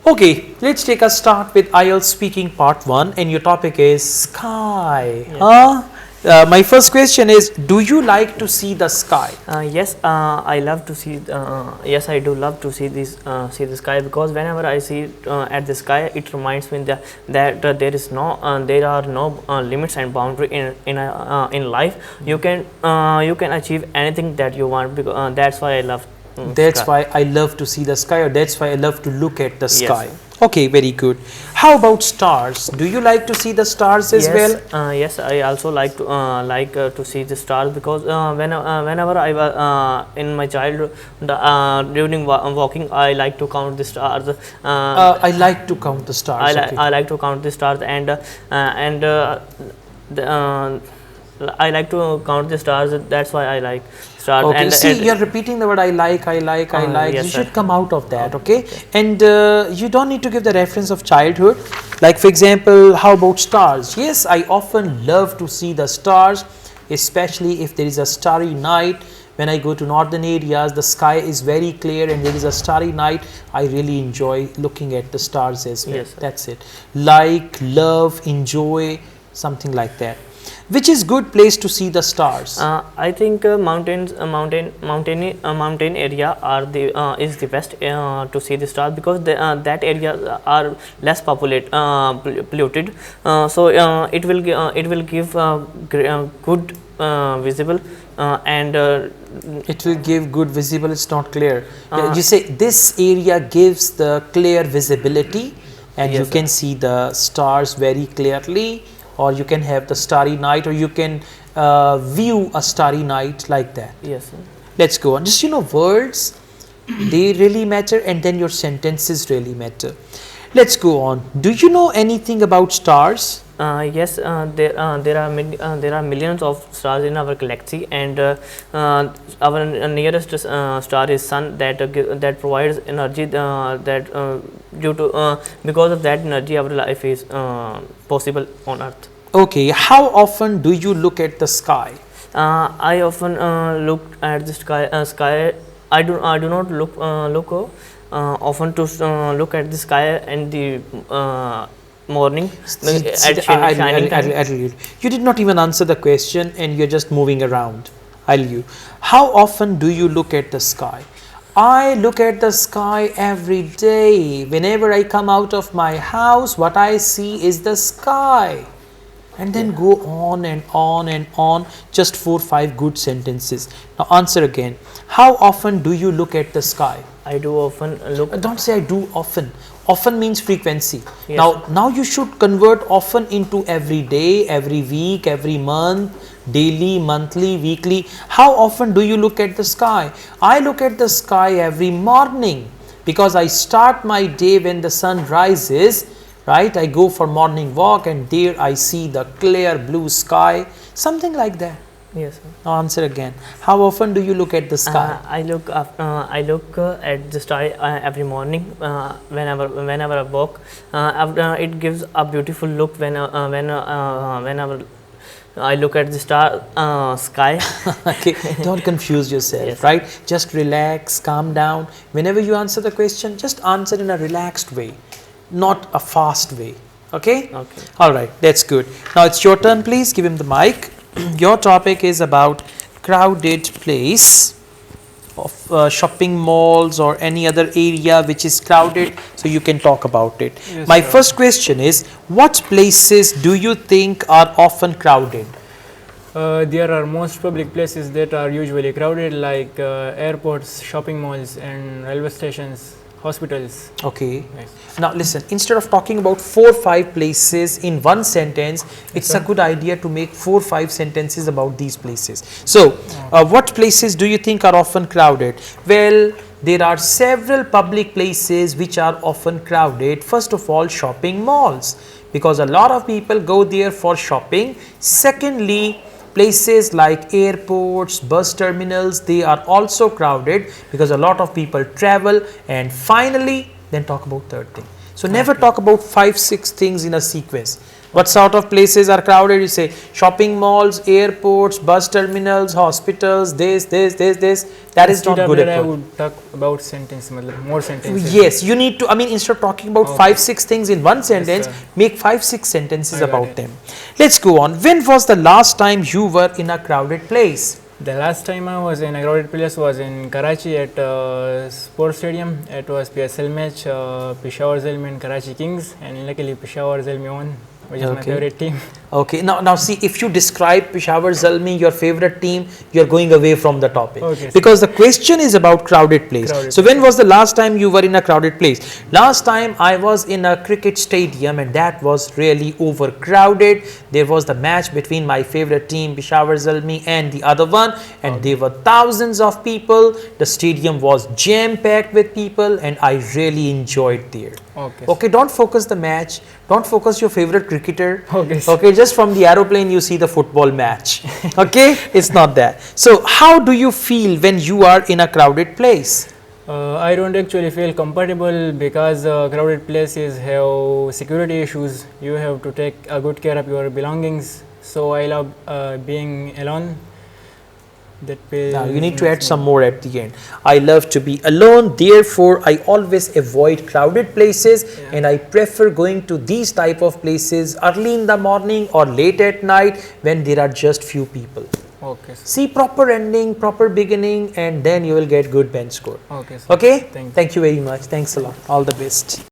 Okay, let's take a start with IELTS speaking part 1 and your topic is sky. My first question is, do you like to see the sky? Yes, I love to see. Yes, I do love to see this see the sky, because whenever I see at the sky, it reminds me that there are no limits and boundary in life. You can achieve anything that you want, because that's why I love. That's Sky. why I love to see the sky, or that's why I love to look at the Yes. sky. Okay, very good. How about stars? Do you like to see the stars as well? Yes, I also like to see the stars, because whenever I was in my childhood, during walking, I like to count the stars. I like to count the stars. Okay. I like to count the stars, and the, I like to count the stars. That's why I like stars. Okay, And see, you're repeating the word I like. Yes, You sir. should come out of that, okay? And you don't need to give the reference of childhood. Like, for example, how about stars? Yes, I often love to see the stars, especially if there is a starry night. When I go to northern areas, the sky is very clear and there is a starry night. I really enjoy looking at the stars as well. Yes, sir. That's it. Like, love, enjoy, something like that. Which is good place to see the stars? I think mountain area is the best to see the stars, because that area are less polluted. So it will give good visible and It will give good visible, it's not clear. You say this area gives the clear visibility and Yes, you can see the stars very clearly, or you can have the starry night, or you can view a starry night like that. yes, sir. Let's go on. Just words, they really matter, and then your sentences really matter. Let's go on. Do you know anything about stars? Yes, there are millions of stars in our galaxy, and our nearest star is Sun, that provides energy, because of that energy our life is possible on Earth. Okay, how often do you look at the sky? I often look at the sky. I do not look often to look at the sky and the morning at shining time. You did not even answer the question and you're just moving around. How often do you look at the sky? I look at the sky every day. Whenever I come out of my house, what I see is the sky. And then go on and on and on. Just 4-5 good sentences. Now answer again. How often do you look at the sky? I do often look. Don't say I do often. Often means frequency. Yes. Now you should convert often into every day, every week, every month, daily, monthly, weekly. How often do you look at the sky? I look at the sky every morning, because I start my day when the sun rises, right? I go for morning walk and there I see the clear blue sky, something like that. Yes, sir. Now answer again. How often do you look at the sky? I look at the sky every morning whenever I walk. It gives a beautiful look whenever I look at the sky. Okay, don't confuse yourself. Yes. Right? Just relax, calm down. Whenever you answer the question, just answer in a relaxed way, not a fast way. Okay? Okay. All right, that's good. Now it's your turn, please. Give him the mic. Your topic is about crowded place of shopping malls or any other area which is crowded, so you can talk about it. Yes, My sir. first question is, what places do you think are often crowded? There are most public places that are usually crowded, like airports, shopping malls, and railway stations, hospitals. Okay. Yes. Now listen, instead of talking about 4-5 places in one sentence, it's a good idea to make 4-5 sentences about these places. So, what places do you think are often crowded? Well, there are several public places which are often crowded. First of all, shopping malls, because a lot of people go there for shopping. Secondly, places like airports, bus terminals, they are also crowded because a lot of people travel. And finally, then talk about third thing. So never talk about 5-6 things in a sequence. What sort of places are crowded? You say shopping malls, airports, bus terminals, hospitals, this. That is not Instead of good that, at I all. would talk about sentence, matlab, more sentences. Yes, you need to, I mean, instead of talking about Okay. 5-6 things in one sentence, sir. make 5-6 sentences I got about it. them. Let's go on. When was the last time you were in a crowded place? The last time I was in a crowded place was in Karachi at sports stadium. It was PSL match, Peshawar Zalmi and Karachi Kings, and luckily Peshawar Zalmi won, which is my Okay. favorite team. Okay, now see, if you describe Peshawar Zalmi, your favorite team, you're going away from the topic. Okay, sir. Because the question is about crowded place. Crowded So when was the last time you were in a crowded place? Last time I was in a cricket stadium and that was really overcrowded. There was the match between my favorite team, Peshawar Zalmi, and the other one, and there were thousands of people. The stadium was jam-packed with people and I really enjoyed there. Okay. Okay, don't focus the match, don't focus your favorite cricketer. Okay, sir. Okay, just from the aeroplane you see the football match. Okay, it's not that. So how do you feel when you are in a crowded place? I don't actually feel comfortable because crowded places have security issues. You have to take a good care of your belongings. So I love being alone. That Now you need to add some more at the end. I love to be alone, therefore I always avoid crowded places, and I prefer going to these type of places early in the morning or late at night when there are just few people. Okay, sir. See proper ending, proper beginning, and then you will get good bench score. Okay, sir. Okay? Thank you. Thank you very much. Thanks a lot. All the best.